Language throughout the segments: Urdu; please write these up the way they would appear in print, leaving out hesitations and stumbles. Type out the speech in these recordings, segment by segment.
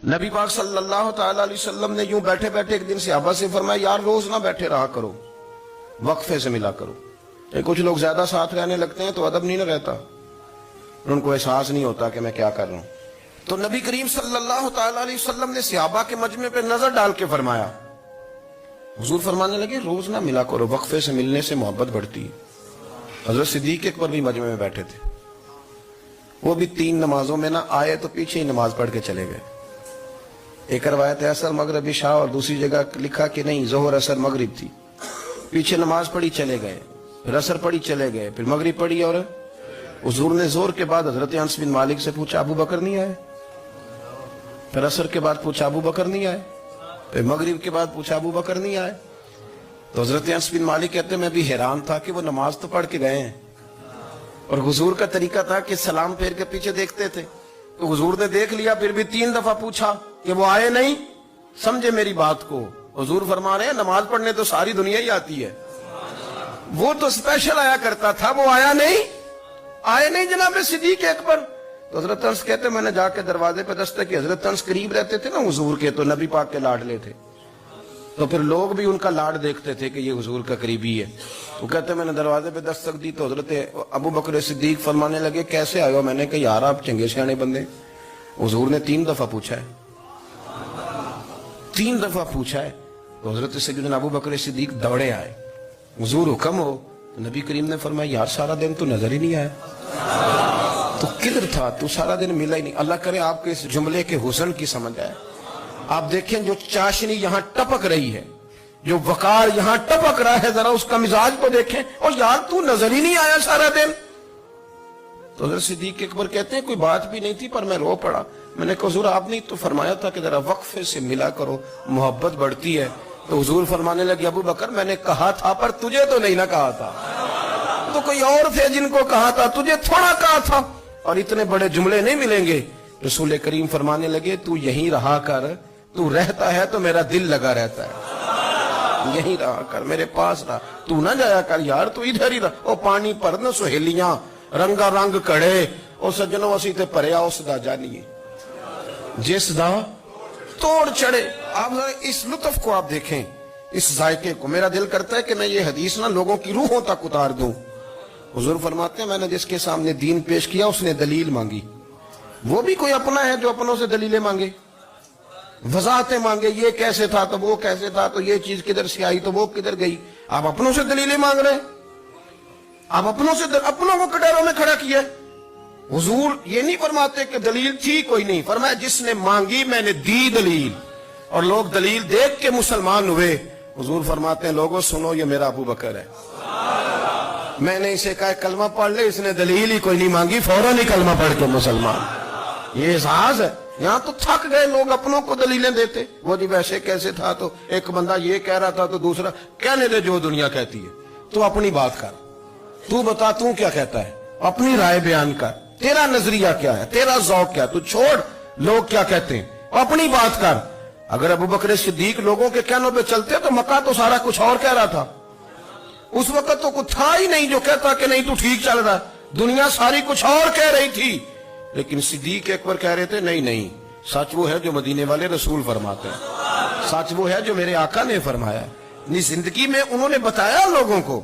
نبی پاک صلی اللہ تعالی علیہ وسلم نے یوں بیٹھے بیٹھے ایک دن صحابہ سے فرمایا یار روز نہ بیٹھے رہا کرو، وقفے سے ملا کرو۔ کچھ لوگ زیادہ ساتھ رہنے لگتے ہیں تو ادب نہیں نہ رہتا، ان کو احساس نہیں ہوتا کہ میں کیا کر رہا ہوں۔ تو نبی کریم صلی اللہ تعالی علیہ وسلم نے صحابہ کے مجمع پہ نظر ڈال کے فرمایا، حضور فرمانے لگے روز نہ ملا کرو، وقفے سے ملنے سے محبت بڑھتی ہے۔ حضرت صدیق اکبر بھی مجمع میں بیٹھے تھے، وہ بھی 3 نمازوں میں نہ آئے تو پیچھے ہی نماز پڑھ کے چلے گئے۔ ایک روایت ہے عصر مغرب عشاء، اور دوسری جگہ لکھا کہ نہیں ظہر عصر مغرب تھی، پیچھے نماز پڑھی چلے گئے، پھر عصر پڑھی چلے گئے، پھر مغرب پڑھی، اور حضور نے زور کے بعد حضرت انس بن مالک سے پوچھا ابو بکر نہیں آئے؟ پھر عصر کے بعد پوچھا ابو بکر نہیں آئے؟ پھر مغرب کے بعد پوچھا ابو بکر نہیں آئے؟ تو حضرت انس بن مالک کہتے میں بھی حیران تھا کہ وہ نماز تو پڑھ کے گئے ہیں، اور حضور کا طریقہ تھا کہ سلام پھیر کے پیچھے دیکھتے تھے، تو حضور نے دیکھ لیا، پھر بھی 3 دفعہ پوچھا کہ وہ آئے نہیں؟ سمجھے میری بات کو؟ حضور فرما رہے ہیں نماز پڑھنے تو ساری دنیا ہی آتی ہے، وہ تو اسپیشل آیا کرتا تھا، وہ آیا نہیں؟ آئے نہیں جناب صدیق اکبر؟ تو حضرت انس کہتے میں نے جا کے دروازے پہ دستک کی، حضرت انس قریب رہتے تھے نا حضور کے، تو نبی پاک کے لاڈلے تھے، تو پھر لوگ بھی ان کا لاڈ دیکھتے تھے کہ یہ حضور کا قریبی ہے۔ وہ کہتے میں نے دروازے پہ دستک دی تو حضرت ابو بکر صدیق فرمانے لگے کیسے آئے ہو؟ میں نے کہا یار آپ چنگے سیانے بندے، حضور نے 3 دفعہ پوچھا ہے، 3 دفعہ پوچھا ہے۔ تو حضرت سیدنا ابو بکر صدیق دوڑے آئے، حضور حکم ہو؟ تو نبی کریم نے فرمایا یار سارا دن تو نظر ہی نہیں آیا، تو کدھر تھا تو؟ سارا دن ملا ہی نہیں۔ اللہ کرے آپ کے اس جملے کے حسن کی سمجھ آئے۔ آپ دیکھیں جو چاشنی یہاں ٹپک رہی ہے، جو وقار یہاں ٹپک رہا ہے، ذرا اس کا مزاج کو دیکھیں، اور یار تو نظر ہی نہیں آیا سارا دن۔ تو حضرت صدیق اکبر کہتے ہیں کوئی بات بھی نہیں تھی پر میں رو پڑا، میں نے کہا حضور آپ نے تو فرمایا تھا کہ ذرا وقفے سے ملا کرو، محبت بڑھتی ہے۔ تو حضور فرمانے لگے ابو بکر میں نے کہا تھا پر تجھے تو نہیں نہ کہا تھا، تو کوئی اور تھے جن کو کہا تھا، تجھے تھوڑا کہا تھا، اور اتنے بڑے جملے نہیں ملیں گے۔ رسول کریم فرمانے لگے تو یہیں رہا کر، تو رہتا ہے تو میرا دل لگا رہتا ہے، یہیں رہا کر، میرے پاس رہا، تو نہ جایا کر یار، تو ادھر ہی رہا۔ او پانی پر نہ سہیلیاں رنگا رنگ کڑے، او سجنوں اسی تے پریا اس دا جانیے جس دا توڑ چڑھے۔ آپ اس لطف کو آپ دیکھیں، اس ذائقے کو، میرا دل کرتا ہے کہ میں یہ حدیث نہ لوگوں کی روحوں تک اتار دوں۔ حضور فرماتے ہیں میں نے جس کے سامنے دین پیش کیا اس نے دلیل مانگی، وہ بھی کوئی اپنا ہے جو اپنوں سے دلیلیں مانگے، وضاحتیں مانگے، یہ کیسے تھا تو وہ کیسے تھا، تو یہ چیز کدھر سے آئی تو وہ کدھر گئی۔ آپ اپنوں سے دلیلیں مانگ رہے ہیں، آپ اپنوں سے اپنوں کو کٹوروں میں کھڑا کیا۔ حضور یہ نہیں فرماتے کہ دلیل تھی کوئی نہیں، فرمایا جس نے مانگی میں نے دی دلیل، اور لوگ دلیل دیکھ کے مسلمان ہوئے۔ حضور فرماتے ہیں لوگوں سنو یہ میرا ابو بکر ہے، میں نے اسے کہا کلمہ پڑھ لے، اس نے دلیل ہی کوئی نہیں مانگی، فوراً ہی کلمہ پڑھ کے مسلمان۔ یہ اعزاز ہے۔ یہاں تو تھک گئے لوگ اپنوں کو دلیلیں دیتے، وہ جی ویسے کیسے تھا، تو ایک بندہ یہ کہہ رہا تھا تو دوسرا کہنے دے جو دنیا کہتی ہے، تو اپنی بات کر، تو بتا تو کیا کہتا ہے، اپنی رائے بیان کر، تیرا نظریہ کیا ہے، تیرا ذوق کیا ہے، تو چھوڑ لوگ کیا کہتے ہیں، اپنی بات کر۔ اگر ابو بکر صدیق لوگوں کے کہنوں پہ چلتے تو مکہ تو سارا کچھ اور کہہ رہا تھا، اس وقت تو کچھ تھا ہی نہیں جو کہتا کہ نہیں تو ٹھیک چل رہا، دنیا ساری کچھ اور کہہ رہی تھی، لیکن صدیق اکبر کہہ رہے تھے نہیں نہیں، سچ وہ ہے جو مدینے والے رسول فرماتے ہیں، سچ وہ ہے جو میرے آقا نے فرمایا ہے۔ زندگی میں انہوں نے بتایا لوگوں کو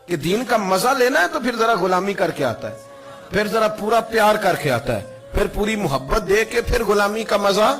کہ دین کا مزہ لینا ہے تو پھر ذرا غلامی کر کے آتا ہے، پھر ذرا پورا پیار کر کے آتا ہے، پھر پوری محبت دے کے پھر غلامی کا مزہ